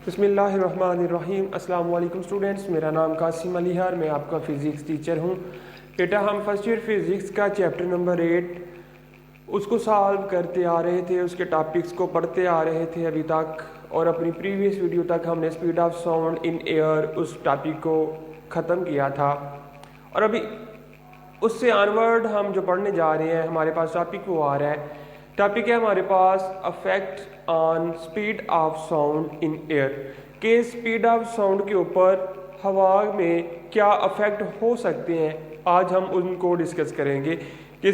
बिस्मिल्लाहिर्रहमानिर्रहीम। अस्सलाम वालेकुम स्टूडेंट्स, मेरा नाम कासिम अली है, मैं आपका फ़िज़िक्स टीचर हूँ। बेटा हम फर्स्ट ईयर फ़िज़िक्स का चैप्टर नंबर 8 उसको सॉल्व करते आ रहे थे, उसके टॉपिक्स को पढ़ते आ रहे थे अभी तक, और अपनी प्रीवियस वीडियो तक हमने speed of sound in air उस टॉपिक को ख़त्म किया था। और अभी उससे ऑनवर्ड हम जो पढ़ने जा रहे हैं, हमारे पास टॉपिक वो आ रहा है। टॉपिक है हमारे पास affect on speed of sound in air, के स्पीड ऑफ साउंड के ऊपर हवा में क्या अफेक्ट हो सकते हैं। आज हम उनको डिस्कस करेंगे कि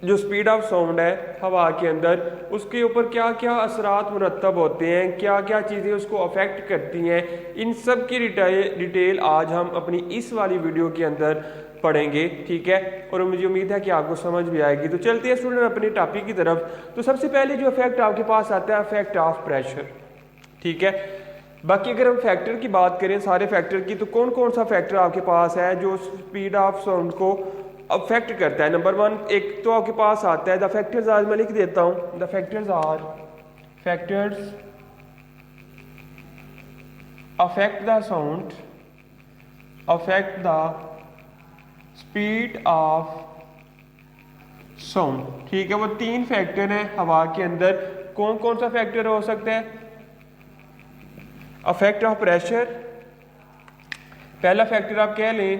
जो स्पीड ऑफ साउंड है हवा के अंदर, उसके ऊपर क्या क्या असरात मुरतब होते हैं, क्या क्या चीज़ें उसको अफेक्ट करती हैं। इन सब की डिटेल आज हम अपनी इस वाली वीडियो के अंदर पढ़ेंगे, ठीक है। और मुझे उम्मीद है कि आपको समझ भी आएगी। तो चलते हैं स्टूडेंट अपने टॉपिक की तरफ। तो सबसे पहले जो इफेक्ट आपके पास आता है इफेक्ट ऑफ प्रेशर, ठीक है। बाकी अगर हम फैक्टर की बात करें, सारे फैक्टर की, तो कौन कौन सा फैक्टर आपके पास है जो स्पीड ऑफ साउंड को अफेक्ट करता है। नंबर 1 एक तो आपके पास आता है द फैक्टर्स, आज मैं लिख देता हूं, the factors are factors affect the sound, affect the speed of sound, ठीक है। वो 3 फैक्टर हैं हवा के अंदर। कौन कौन सा फैक्टर हो सकता है? अफेक्ट ऑफ प्रेशर, पहला फैक्टर आप कह लें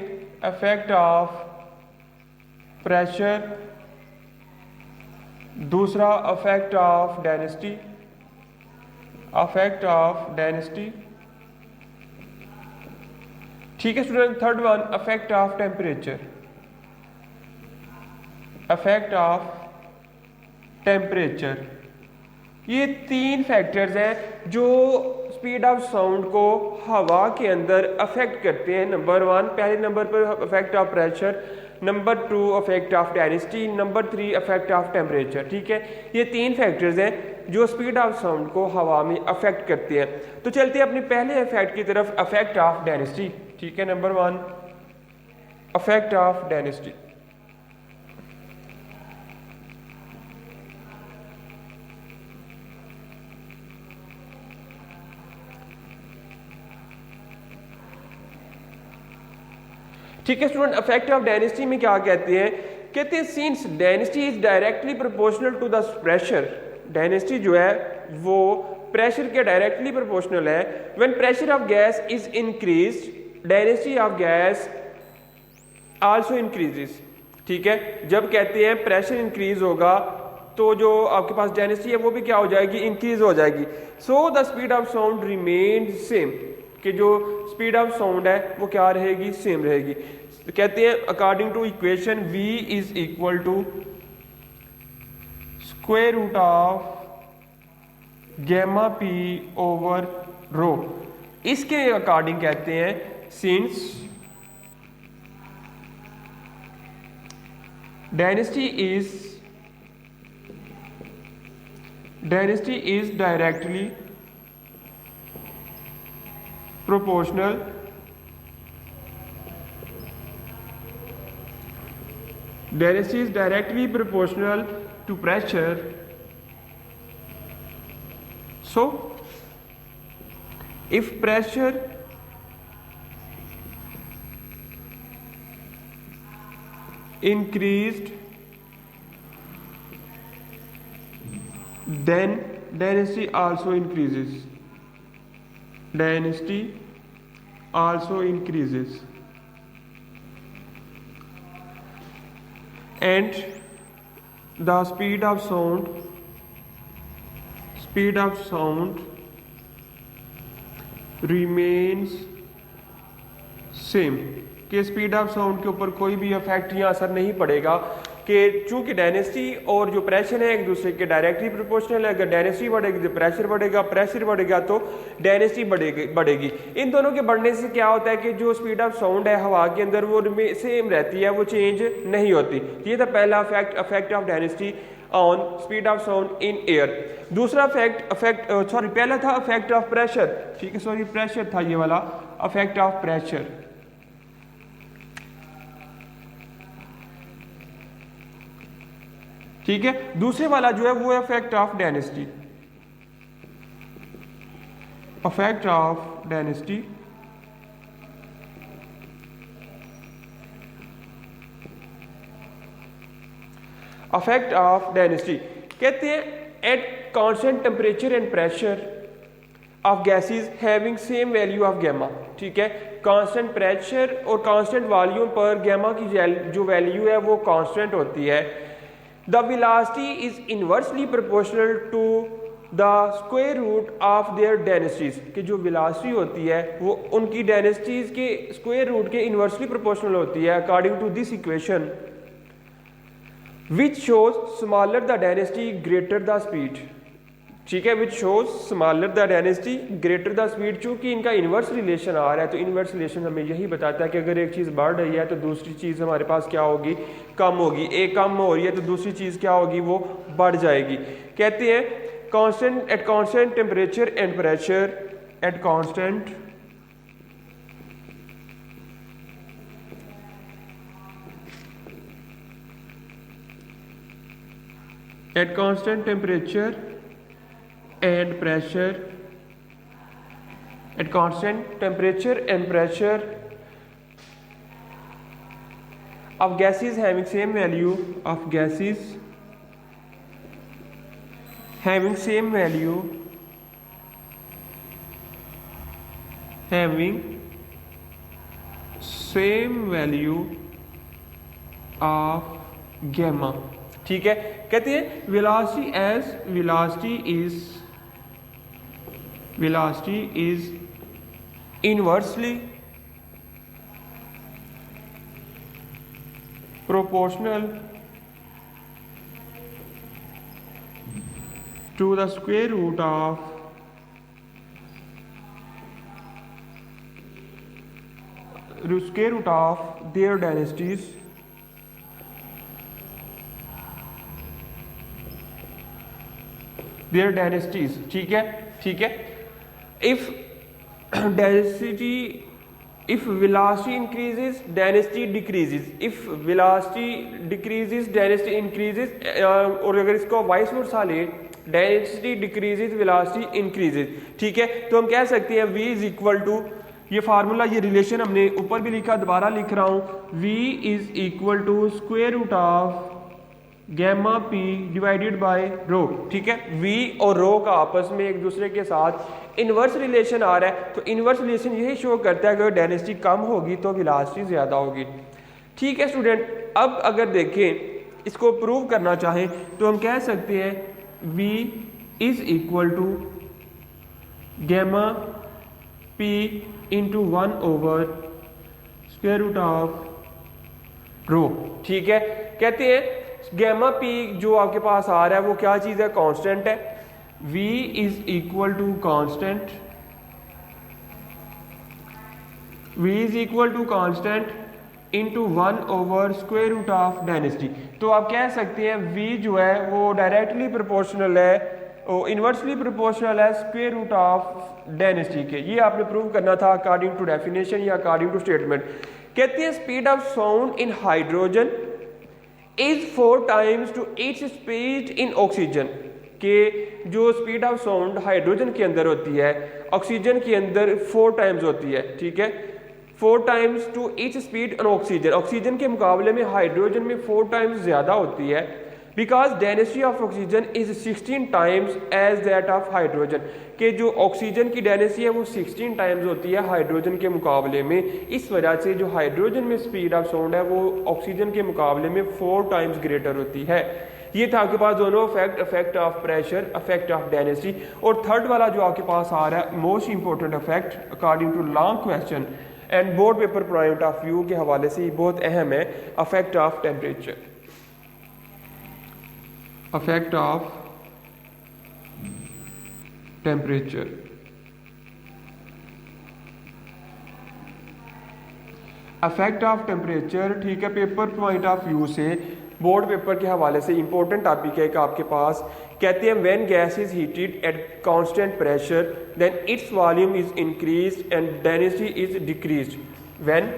अफेक्ट ऑफ प्रेशर, दूसरा affect of density, affect of density, ठीक है student. Third one affect of temperature, affect of temperature. ये 3 फैक्टर्स हैं जो स्पीड ऑफ साउंड को हवा के अंदर अफेक्ट करते हैं। नंबर 1 पहले नंबर पर affect of pressure, number 2 affect of density, number 3 affect of temperature, ठीक है। ये 3 फैक्टर्स हैं जो स्पीड ऑफ साउंड को हवा में अफेक्ट करते हैं। तो चलते हैं अपने पहले इफेक्ट की तरफ, अफेक्ट ऑफ डेंसिटी, ठीक है। Number 1 affect of density. ठीक है स्टूडेंट, अफेक्ट ऑफ डेंसिटी में क्या कहते हैं? कहते हैं since density is directly proportional to the pressure, density जो है वो प्रेशर के डायरेक्टली प्रोपोर्शनल है। When pressure of gas is increased, density of gas also increases, ठीक है। जब कहते हैं प्रेशर इंक्रीज होगा तो जो आपके पास डेंसिटी है वो भी क्या हो जाएगी? इंक्रीज हो जाएगी। So the speed of sound remain same, कि जो स्पीड ऑफ साउंड है वो क्या रहेगी? सेम रहेगी। तो कहते हैं according to equation v is equal to square root of gamma p over rho. इसके अकॉर्डिंग कहते हैं since density is directly proportional density is directly proportional to pressure. So if pressure increased, then density also increases, density also increases, and the speed of sound remains same, कि speed of sound के ऊपर कोई भी effect या असर नहीं पड़ेगा, कि चूंकि डेंसिटी और जो प्रेशर है एक दूसरे के डायरेक्टली प्रोपोर्शनल है। अगर डेंसिटी बढ़ेगी तो प्रेशर बढ़ेगा, प्रेशर बढ़ेगा तो डेंसिटी बढ़ेगी। इन दोनों के बढ़ने से क्या होता है कि जो स्पीड ऑफ साउंड है हवा के अंदर वो सेम रहती है, वो चेंज नहीं होती। ये था पहला effect, affect of density on speed of sound in air. दूसरा पहला था अफेक्ट ऑफ प्रेशर, ठीक है, सॉरी प्रेशर था ये वाला, अफेक्ट ऑफ प्रेशर। ठीक है। दूसरे वाला जो है वो effect of density. effect of density effect of density कहते हैं at constant temperature and pressure of gases having same value of gamma। ठीक है, कांस्टेंट प्रेशर और कांस्टेंट वॉल्यूम पर गैमा की जो वैल्यू है वो कांस्टेंट होती है। The velocity is inversely proportional to the square root of their densities कि जो वेलोसिटी होती है वो उनकी डेंसिटीज के स्क्वायर रूट के इनवर्सली प्रोपोर्शनल होती है according to this equation which shows smaller the density greater the speed. ठीक है, which shows smaller the density greater the speed. चूंकि इनका इन्वर्स रिलेशन आ रहा है तो इन्वर्स रिलेशन हमें यही बताता है कि अगर एक चीज़ बढ़ रही है तो दूसरी चीज़ हमारे पास क्या होगी, कम होगी। एक कम हो रही है तो दूसरी चीज़ क्या होगी, वो बढ़ जाएगी। कहते हैं constant at constant temperature and pressure at constant temperature and pressure at constant temperature and pressure of gases having same value of gases having same value of gamma। ठीक है, कहते हैं velocity is inversely proportional to the square root of their densities ठीक है। if velocity increases density decreases, if velocity decreases density increases, और अगर इसको vice versa ले density decreases velocity increases। ठीक है, तो हम कह सकते हैं v इज इक्वल टू, ये फार्मूला ये रिलेशन हमने ऊपर भी लिखा, दोबारा लिख रहा हूं, v is equal to square root of gamma P divided by rho. ठीक है, v और रो का आपस में एक दूसरे के साथ इनवर्स रिलेशन आ रहा है, तो इनवर्स रिलेशन यही शो करता है कि अगर डेंसिटी कम होगी तो वेलोसिटी ज़्यादा होगी। ठीक है स्टूडेंट, अब अगर देखें इसको प्रूव करना चाहें तो हम कह सकते हैं v is equal to gamma p into 1 over square root of rho. ठीक है, कहते हैं गैमा पी जो आपके पास आ रहा है वो क्या चीज़ है, कांस्टेंट है। v is equal to constant, v is equal to constant into 1 over square root of density. तो आप कह सकते हैं v जो है वो डायरेक्टली प्रोपोर्शनल है, इनवर्सली प्रोपोर्शनल है स्क्वायर रूट ऑफ डेंसिटी के। ये आपने प्रूव करना था अकॉर्डिंग टू डेफिनेशन या अकॉर्डिंग टू स्टेटमेंट। कहते हैं speed of sound in hydrogen is 4 times to its speed in oxygen, के जो स्पीड ऑफ साउंड हाइड्रोजन के अंदर होती है ऑक्सीजन के अंदर 4 टाइम्स होती है। ठीक है, 4 times to its speed in oxygen, oxygen के मुकाबले में हाइड्रोजन में 4 टाइम्स ज़्यादा होती है। Because density of oxygen is 16 times as that of hydrogen, के जो ऑक्सीजन की डेंसिटी है वो 16 टाइम्स होती है हाइड्रोजन के मुकाबले में। इस वजह से जो हाइड्रोजन में स्पीड ऑफ साउंड है वो ऑक्सीजन के मुकाबले में 4 टाइम्स ग्रेटर होती है। ये था आपके पास दोनों effect of pressure, effect of density. और थर्ड वाला जो आपके पास आ रहा है most important effect according to long question and board paper point of view के हवाले से बहुत अहम है, effect of temperature, effect of temperature. Effect of temperature, ठीक है, पेपर पॉइंट ऑफ व्यू से बोर्ड पेपर के हवाले से इंपॉर्टेंट टॉपिक है कि आपके पास कहते हैं when gas is heated at constant pressure then its volume is increased and density is decreased. When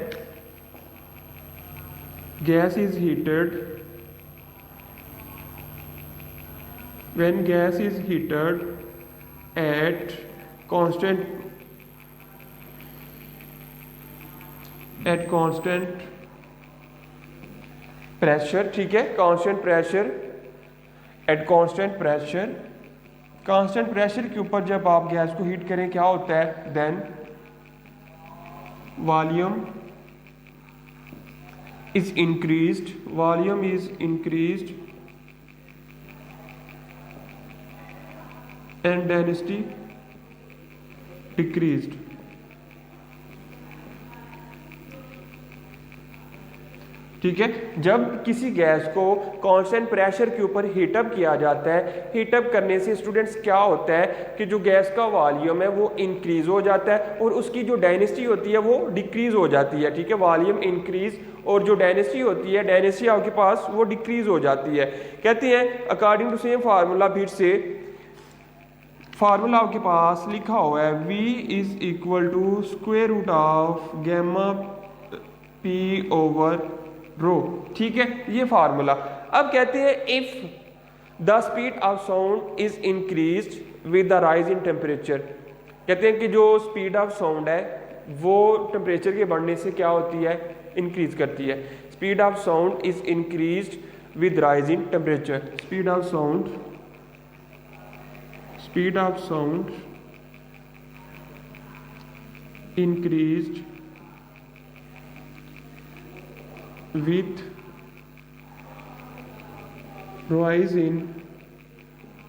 gas is heated when gas is heated at constant pressure, ठीक है, constant pressure at constant pressure, constant pressure के ऊपर जब आप gas को heat करें क्या होता है, then volume is increased and density decreased. ठीक है, जब किसी गैस को कांस्टेंट प्रेशर के ऊपर हीटअप किया जाता है, हीटअप करने से स्टूडेंट्स क्या होता है कि जो गैस का वॉल्यूम है वो इंक्रीज हो जाता है और उसकी जो डेंसिटी होती है वो डिक्रीज हो जाती है। ठीक है, वॉल्यूम इंक्रीज और जो डेंसिटी होती है, डेंसिटी आपके पास वो डिक्रीज हो जाती है। कहते हैं अकॉर्डिंग टू सेम फार्मूला, फिर से फार्मूला आपके पास लिखा हुआ है V is equal to square root of gamma P over rho. ठीक है, ये फार्मूला। अब कहते हैं if the speed of sound is increased with the rise in temperature, कहते हैं कि जो स्पीड ऑफ साउंड है वो टेम्परेचर के बढ़ने से क्या होती है, इंक्रीज करती है। Speed of sound is increased with rise in temperature, speed of sound increased with rise in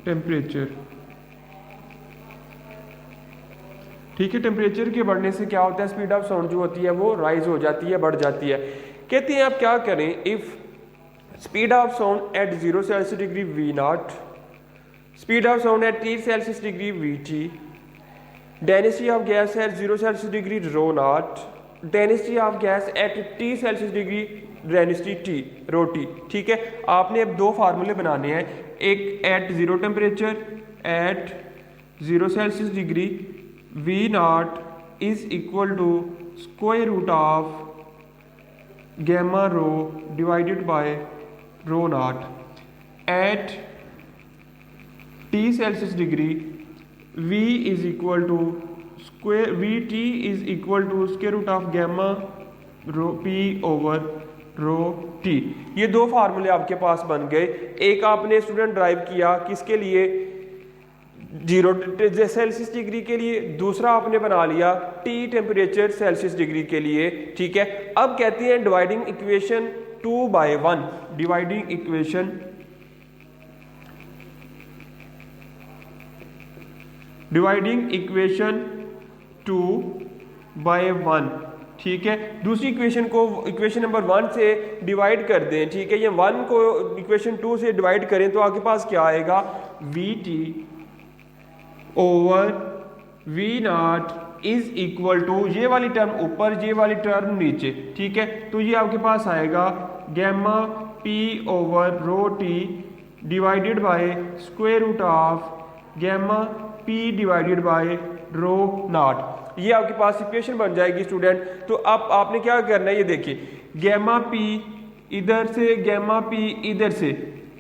temperature। ठीक है, टेम्परेचर के बढ़ने से क्या होता है, स्पीड ऑफ साउंड जो होती है वो राइज हो जाती है, बढ़ जाती है। कहते हैं आप क्या करें, if speed of sound at 0 Celsius degree V0, speed of sound at T Celsius degree VT, density of gas at 0 Celsius degree ρ0, density of gas at T Celsius degree density T ρT। ठीक है, आपने अब दो फार्मूले बनाने हैं, एक at 0 temperature, at 0 Celsius degree V0 is equal to square root of gamma rho divided by ρ0, at T Celsius degree V is equal to square VT is equal to square root of gamma rho P over rho T। ये दो फार्मूले आपके पास बन गए। एक आपने student drive किया किसके लिए, 0 सेल्सियस डिग्री के लिए, दूसरा आपने बना लिया T टेम्परेचर सेल्सियस डिग्री के लिए। ठीक है, अब कहते हैं डिवाइडिंग इक्वेशन 2/1, डिवाइडिंग इक्वेशन 2/1। ठीक है, दूसरी इक्वेशन को इक्वेशन नंबर 1 से डिवाइड कर दें। ठीक है, ये 1 को इक्वेशन 2 से डिवाइड करें तो आपके पास क्या आएगा, VT over V0 is equal to, ये वाली टर्म ऊपर, ये वाली टर्म नीचे। ठीक है, तो ये आपके पास आएगा gamma P over rho T divided by square root of gamma P divided by rho naught. ये आपके पास इक्वेशन बन जाएगी स्टूडेंट। तो अब आपने क्या करना है, ये देखिए गैमा P इधर से, गैमा P इधर से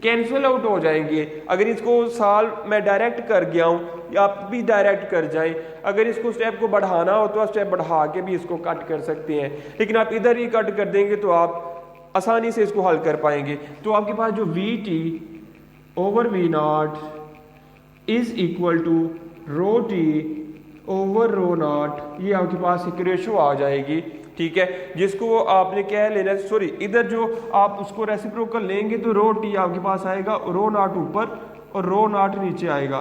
कैंसिल आउट हो जाएंगे। अगर इसको सॉल्व मैं डायरेक्ट कर गया हूँ, या आप भी डायरेक्ट कर जाएं। अगर इसको स्टेप को बढ़ाना हो तो आप स्टेप बढ़ा के भी इसको कट कर सकते हैं, लेकिन आप इधर ही कट कर देंगे तो आप आसानी से इसको हल कर पाएंगे। तो आपके पास जो VT over V0 is equal to rho T over rho naught, ये आपके पास एक रेशो आ जाएगी। ठीक है, जिसको आपने क्या लेना, सॉरी इधर जो आप उसको रेसिप्रोकल लेंगे तो रो T आपके पास आएगा, रो नॉट ऊपर और रो नॉट नीचे आएगा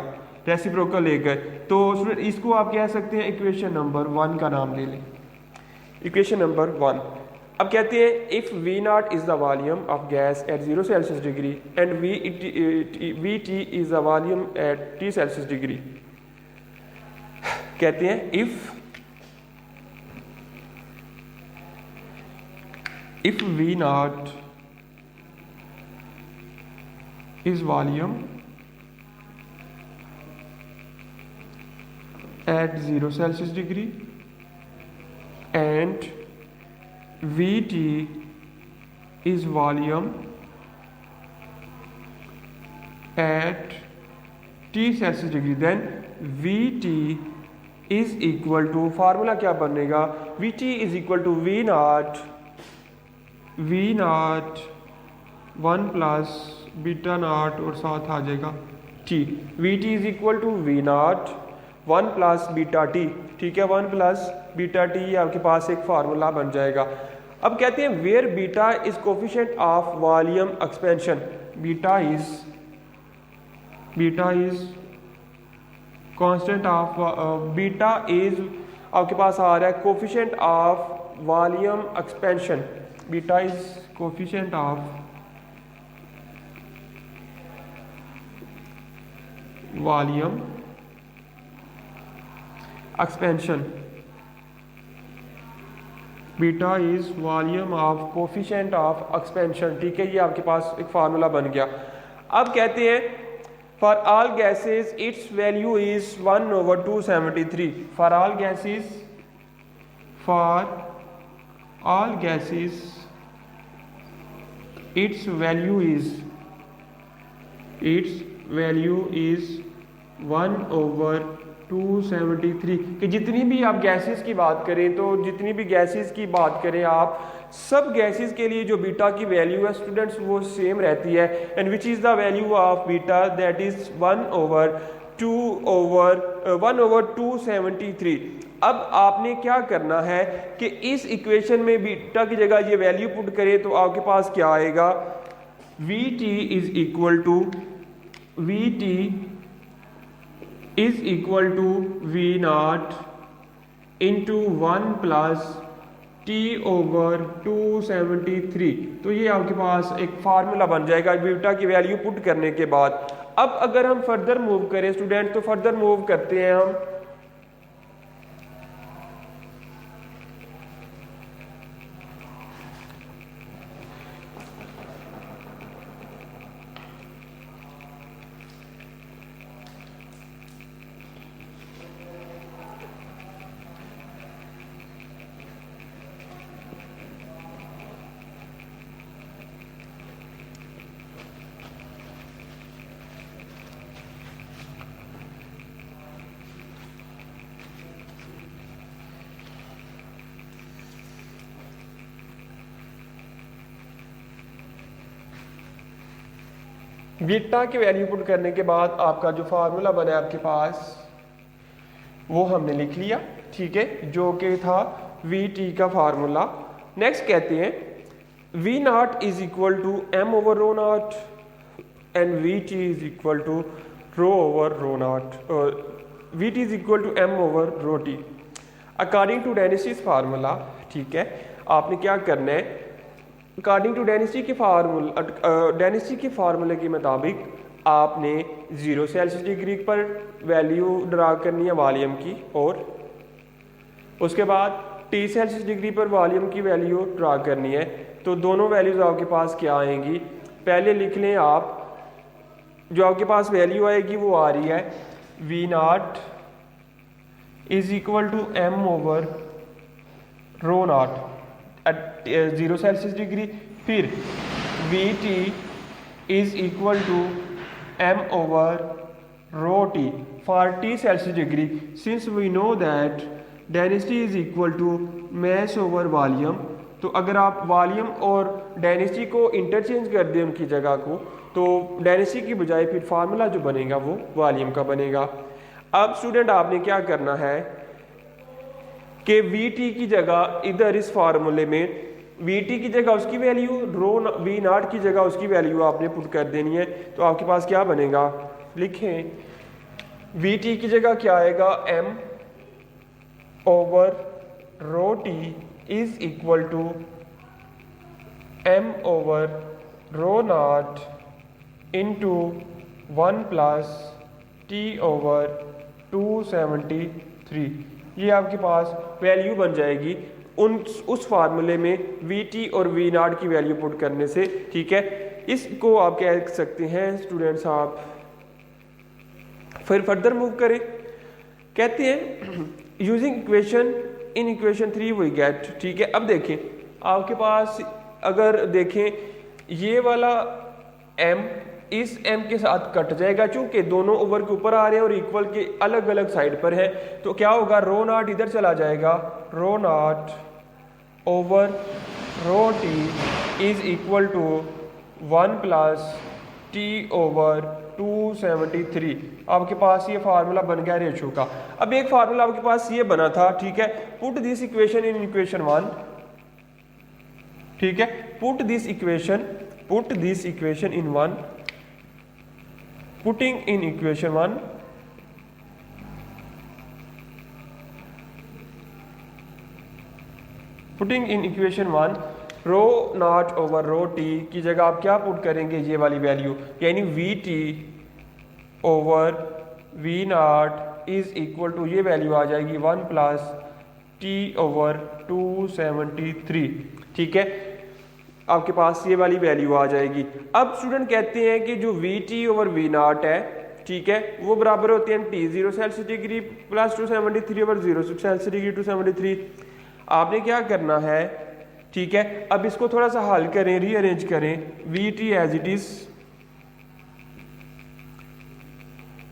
रेसिप्रोकल लेकर। तो इसको आप कह सकते हैं इक्वेशन नंबर 1 का नाम ले लें, इक्वेशन नंबर 1। अब कहते हैं if V0 is the volume of gas at 0 Celsius degree and VT is the volume at T Celsius degree. कहते हैं if V0 is volume at 0 Celsius degree and VT is volume at T Celsius degree, then VT is equal to, formula क्या बनेगा, V T is equal to V naught 1 plus beta naught और साथ आ जाएगा T. V T is equal to V naught 1 plus beta T, ठीक है, 1 plus beta T आपके पास एक फार्मूला बन जाएगा। अब कहते हैं where beta is coefficient of volume expansion, beta is constant of, beta is आपके पास आ रहा है coefficient of volume expansion, beta is coefficient of volume expansion, beta is volume of coefficient of expansion, ठीक है, ये आपके पास एक फार्मूला बन गया। अब कहते हैं for all gases it's value is 1/273, for all gases it's value is 1/273, कि जितनी भी आप गैसेस की बात करें, तो जितनी भी गैसेस की बात करें आप, सब गैसेस के लिए जो बीटा की वैल्यू है स्टूडेंट्स वो सेम रहती है, and which is the value of beta, that is 1/273। अब आपने क्या करना है कि इस इक्वेशन में बीटा की जगह ये वैल्यू पुट करें तो आपके पास क्या आएगा, V T is equal to V naught into 1 plus T/273, तो ये आपके पास एक फार्मूला बन जाएगा बीटा की वैल्यू पुट करने के बाद। अब अगर हम फर्दर मूव करें स्टूडेंट, तो फर्दर मूव करते हैं हम, बीटा की वैल्यू पुट करने के बाद आपका जो फार्मूला बना है आपके पास वो हमने लिख लिया, ठीक है, जो कि था वी टी का फार्मूला। नेक्स्ट कहते हैं V naught is equal to M over rho naught and V T is equal to rho over rho naught, V T is equal to M over rho T according to डेनिसिस formula, ठीक है। आपने क्या करना है, according to density के फार्मूले के मुताबिक आपने 0 सेल्सियस डिग्री पर वैल्यू ड्रा करनी है वॉल्यूम की, और उसके बाद T सेल्सियस डिग्री पर वॉल्यूम की वैल्यू ड्रा करनी है। तो दोनों वैल्यूज आपके पास क्या आएंगी, पहले लिख लें आप, जो आपके पास वैल्यू आएगी वो आ रही है V naught is equal to M over rho naught at 0 Celsius degree, फिर V T is equal to M over rho T for T Celsius degree, since we know that density is equal to mass over volume. तो अगर आप volume और density को interchange कर दें उनकी जगह को, तो डेंसिटी की बजाय फिर फार्मूला जो बनेगा वो वॉल्यूम का बनेगा। अब स्टूडेंट आपने क्या करना है कि वी टी की जगह इधर इस फार्मूले में वी टी की जगह उसकी वैल्यू, वी नॉट की जगह उसकी वैल्यू आपने पुट कर देनी है। तो आपके पास क्या बनेगा, लिखें वी टी की जगह क्या आएगा, M over rho T is equal to M over rho naught into 1 plus T over 273। ये आपके पास वैल्यू बन जाएगी उस फार्मूले में वी टी और वी नॉट की वैल्यू पुट करने से, ठीक है। इसको आप कह सकते हैं स्टूडेंट्स, आप फिर फर्दर मूव करें, कहते हैं using equation in equation 3 we get, ठीक है। अब देखें आपके पास अगर देखें ये वाला m इस m के साथ कट जाएगा, चूंकि दोनों ओवर के ऊपर आ रहे हैं और इक्वल के अलग अलग साइड पर है, तो क्या होगा, रो नॉट इधर चला जाएगा, rho naught over rho T is equal to 1 plus T over 273। आपके पास ये फार्मूला बन गया रेशो का। अब एक फार्मूला आपके पास ये बना था, ठीक है, put this equation in equation 1, ठीक है, put this equation in 1, putting in equation 1, putting in equation 1 rho naught over rho T की जगह आप क्या पुट करेंगे, ये वाली वैल्यू, यानी V T over V naught is equal to, ये वैल्यू आ जाएगी 1 प्लस टी ओवर 273, ठीक है, आपके पास ये वाली वैल्यू आ जाएगी। अब स्टूडेंट कहते हैं कि जो V T over V naught है, ठीक है, वो बराबर होते हैं T 0 Celsius degree plus 273 over 0 Celsius degree 273। आपने क्या करना है, ठीक है, अब इसको थोड़ा सा हल करें, रीअरेंज करें, V T as it is,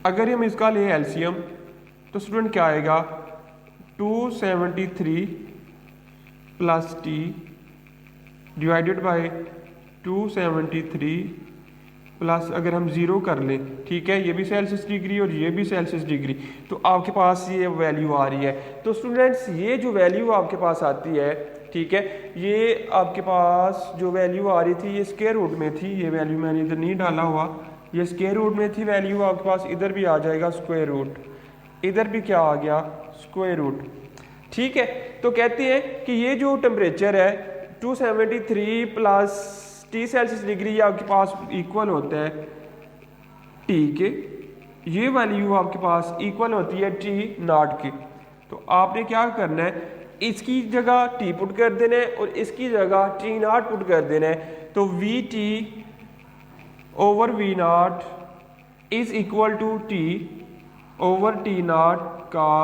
अगर हम इसका ले एलसीएम तो स्टूडेंट क्या आएगा, 273 plus T divided by 273 plus अगर हम 0 कर लें, ठीक है, ये भी सेल्सियस डिग्री और ये भी सेल्सियस डिग्री, तो आपके पास ये वैल्यू आ रही है। तो स्टूडेंट्स ये जो वैल्यू आपके पास आती है, ठीक है, ये आपके पास जो वैल्यू आ रही थी ये स्क्वायर रूट में थी, ये वैल्यू मैंने इधर नहीं डाला हुआ, ये स्क्वायर रूट में थी वैल्यू, आपके पास इधर भी आ जाएगा स्क्वायर रूट, इधर भी क्या आ गया, स्क्वायर रूट, ठीक है। तो कहते हैं कि ये जो टेम्परेचर है 273 प्लस टी सेल्सियस डिग्री आपके पास इक्वल होता है टी के, ये वैल्यू आपके पास इक्वल होती है टी नॉट की। तो आपने क्या करना है, इसकी जगह टी पुट कर देना है और इसकी जगह टी नॉट पुट कर देना है। तो V T over V naught is equal to T over T naught का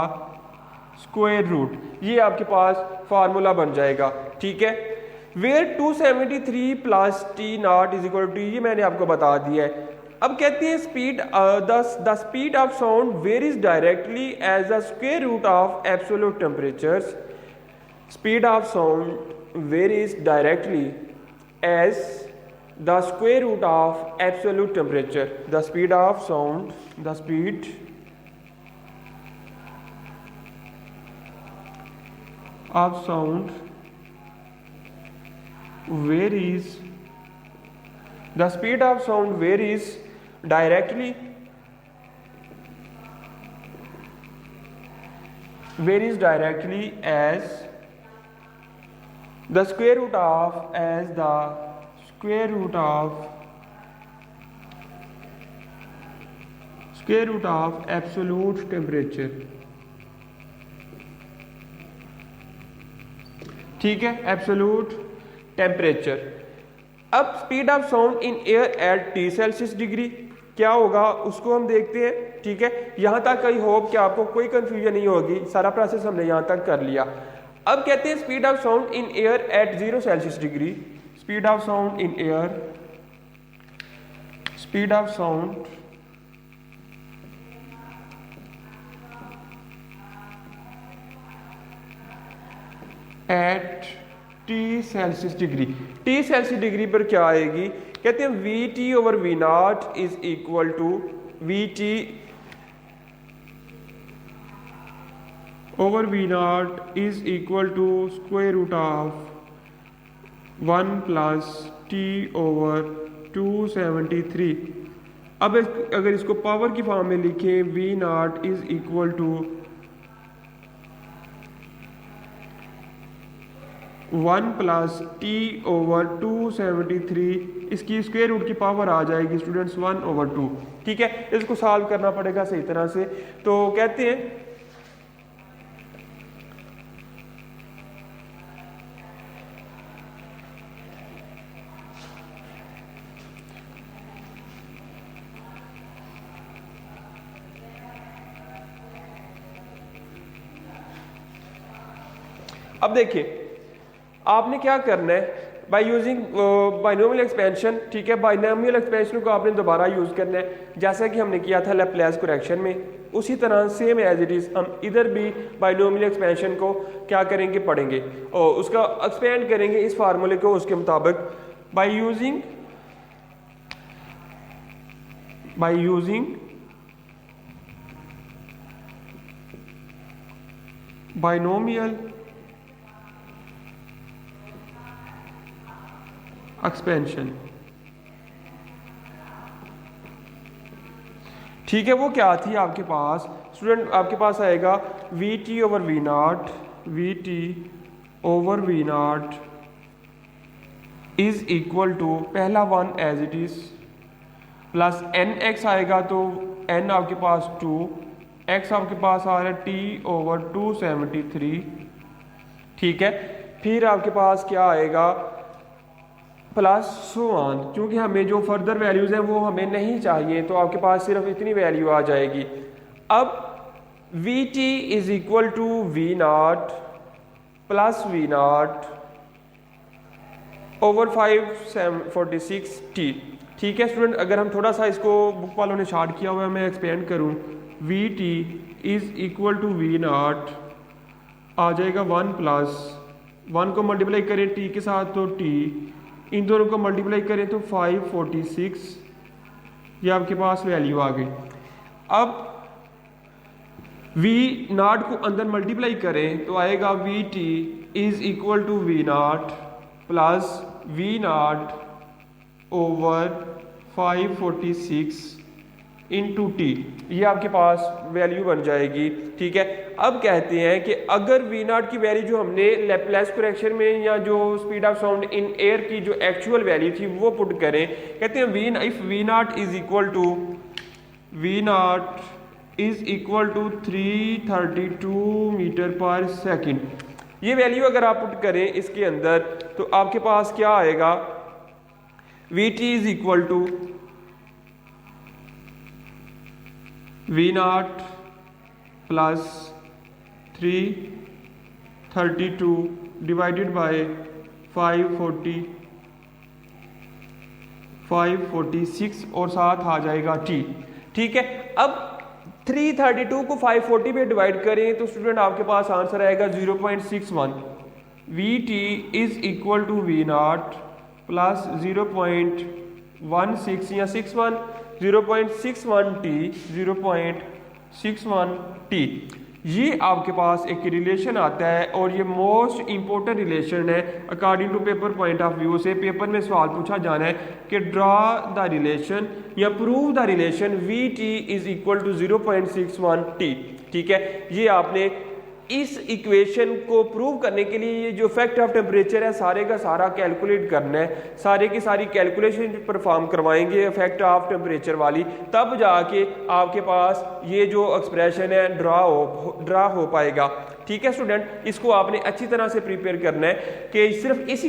स्क्वायर रूट, ये आपके पास फार्मूला बन जाएगा, ठीक है। Where 273 plus T naught is equal to, ये मैंने आपको बता दिया है। अब कहते हैं speed, the speed of sound varies directly as the square root of absolute temperatures, speed of sound varies directly as the square root of absolute temperature, the speed of sound, the speed of sound varies, the speed of sound varies directly as the square root of absolute temperature, ठीक है, absolute temperature. अब speed of sound in air eight T Celsius degree क्या होगा उसको हम देखते हैं, ठीक है। यहां तक आई होप कि आपको कोई कंफ्यूजन नहीं होगी, सारा प्रोसेस हमने यहां तक कर लिया। अब कहते हैं speed of sound in air at 0 Celsius degree, speed of sound in air, speed of sound at T Celsius degree, T Celsius degree पर क्या आएगी, कहते हैं V T over V naught is equal to V T over V naught is equal to square root of 1 plus T over 273। अब अगर इसको power की form में लिखें, V naught is equal to 1 plus T over 273, इसकी square root की power आ जाएगी students 1 over 2, ठीक है। इसको सॉल्व करना पड़ेगा सही तरह से। तो कहते हैं अब देखिए आपने क्या करना है, बाय यूजिंग बाइनोमियल एक्सपेंशन, ठीक है। बाइनोमियल एक्सपेंशन को आपने दोबारा यूज़ करना है जैसा कि हमने किया था लैप्लेस करेक्शन में, उसी तरह सेम एज इट इज़ हम इधर भी बाइनोमियल एक्सपेंशन को क्या करेंगे, पढ़ेंगे और उसका एक्सपेंड करेंगे इस फार्मूले को उसके मुताबिक बाय यूजिंग बाइनोमियल एक्सपेंशन, ठीक है। वो क्या थी आपके पास स्टूडेंट, आपके पास आएगा V T over V naught is equal to पहला one as it is plus N X आएगा, तो एन आपके पास 2, एक्स आपके पास आ रहा है टी ओवर 273, ठीक है। फिर आपके पास क्या आएगा प्लस सो ऑन, क्योंकि हमें जो फर्दर वैल्यूज़ हैं वो हमें नहीं चाहिए, तो आपके पास सिर्फ इतनी वैल्यू आ जाएगी। अब V T is equal to V naught plus V naught over 546 T, ठीक है स्टूडेंट। अगर हम थोड़ा सा इसको बुक वालों ने शार्ट किया हुआ है, मैं एक्सपेंड करूं, V T is equal to V naught आ जाएगा 1 प्लस 1 को मल्टीप्लाई करें टी के साथ तो टी, इन दोनों को मल्टीप्लाई करें तो 546, ये आपके पास वैल्यू आ गई। अब वी नॉट को अंदर मल्टीप्लाई करें तो आएगा V T is equal to V naught plus V naught over 546 into T, ये आपके पास वैल्यू बन जाएगी, ठीक है। अब कहते हैं कि अगर वी नॉट की वैल्यू जो हमने लैप्लेस करेक्शन में या जो speed of sound in air की जो एक्चुअल वैल्यू थी वो पुट करें, कहते हैं if V naught is equal to 332 metre per second, ये वैल्यू अगर आप पुट करें इसके अंदर तो आपके पास क्या आएगा, V T is equal to V naught plus 332 divided by 546 और साथ आ जाएगा टी, ठीक है। अब 332 को 540 पे डिवाइड करें तो स्टूडेंट आपके पास आंसर आएगा 0.61। V T is equal to V naught plus 0.16 या 61 0.61 टी, ये आपके पास एक रिलेशन आता है और ये मोस्ट इंपॉर्टेंट रिलेशन है according to paper point of view से। पेपर में सवाल पूछा जाना है कि ड्रॉ द रिलेशन या prove the relation V T is equal to 0.61 T, ठीक है। ये आपने इस इक्वेशन को प्रूव करने के लिए ये जो इफेक्ट ऑफ टेम्परेचर है सारे का सारा कैलकुलेट करना है, सारे की सारी कैलकुलेशन परफॉर्म करवाएंगे इफेक्ट ऑफ टेम्परेचर वाली, तब जाके आपके पास ये जो एक्सप्रेशन है ड्रा हो पाएगा, ठीक है स्टूडेंट। इसको आपने अच्छी तरह से प्रिपेयर करना है कि सिर्फ इसी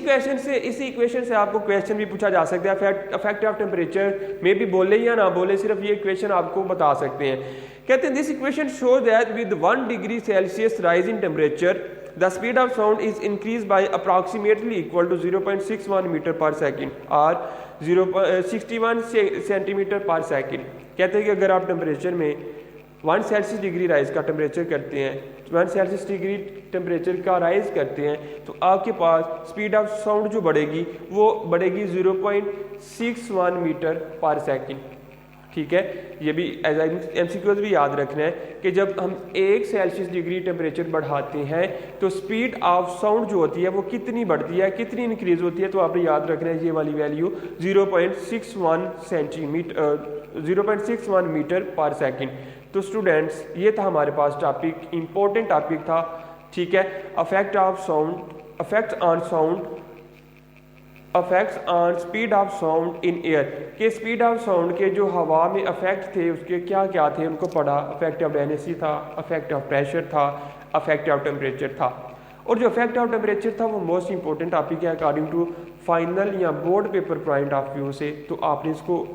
इक्वेशन से आपको क्वेश्चन भी पूछा जा सकता है, इफेक्ट ऑफ टेम्परेचर में भी बोले या ना बोले, सिर्फ ये इक्वेशन आपको बता सकते हैं। कहते हैं this equation show that with 1 degree Celsius rise in temperature the speed of sound is increase by approximately equal to 0.61 metre per second और 0.61 सेंटीमीटर पर सेकेंड। कहते हैं कि अगर आप टेम्परेचर में 1 सेल्सियस डिग्री राइज का टेम्परेचर करते हैं, 1 सेल्सियस डिग्री टेम्परेचर का राइज करते हैं तो आपके पास स्पीड ऑफ साउंड जो बढ़ेगी वो बढ़ेगी 0.61 मीटर पर सेकेंड, ठीक है। ये भी एज एमसीक्यूज भी याद रखना है कि जब हम 1 सेल्सियस डिग्री टेम्परेचर बढ़ाते हैं तो स्पीड ऑफ साउंड जो होती है वो कितनी बढ़ती है, कितनी इंक्रीज होती है, तो आपने याद रखना है ये वाली वैल्यू 0.61 मीटर पर सेकेंड। तो स्टूडेंट्स ये था हमारे पास टॉपिक, इंपॉर्टेंट टॉपिक था, ठीक है। Effect on speed of sound in air, के स्पीड ऑफ साउंड के जो हवा में इफेक्ट थे उसके क्या क्या थे उनको पढ़ा। इफेक्ट ऑफ डेंसिटी था, इफेक्ट ऑफ प्रेशर था, इफेक्ट ऑफ टेम्परेचर था, और जो इफेक्ट ऑफ टेम्परेचर था वो मोस्ट इंपॉर्टेंट टॉपिक है अकॉर्डिंग टू फाइनल या board paper point of view से। तो आपने इसको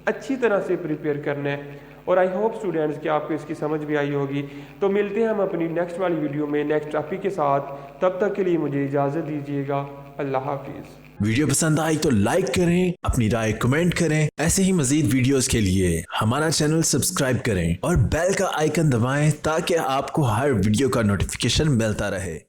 अच्छी तरह से प्रिपेयर करना है और आई होप स्टूडेंट्स कि आपको इसकी समझ भी आई होगी। तो मिलते हैं हम अपनी नेक्स्ट वाली वीडियो में नेक्स्ट टॉपिक के साथ, तब तक के लिए मुझे इजाज़त दीजिएगा। अल्लाह हाफिज़। वीडियो पसंद आई तो लाइक करें, अपनी राय कमेंट करें। ऐसे ही मजीद वीडियोस के लिए हमारा चैनल सब्सक्राइब करें और बेल का आइकन दबाएं ताकि आपको हर वीडियो का नोटिफिकेशन मिलता रहे।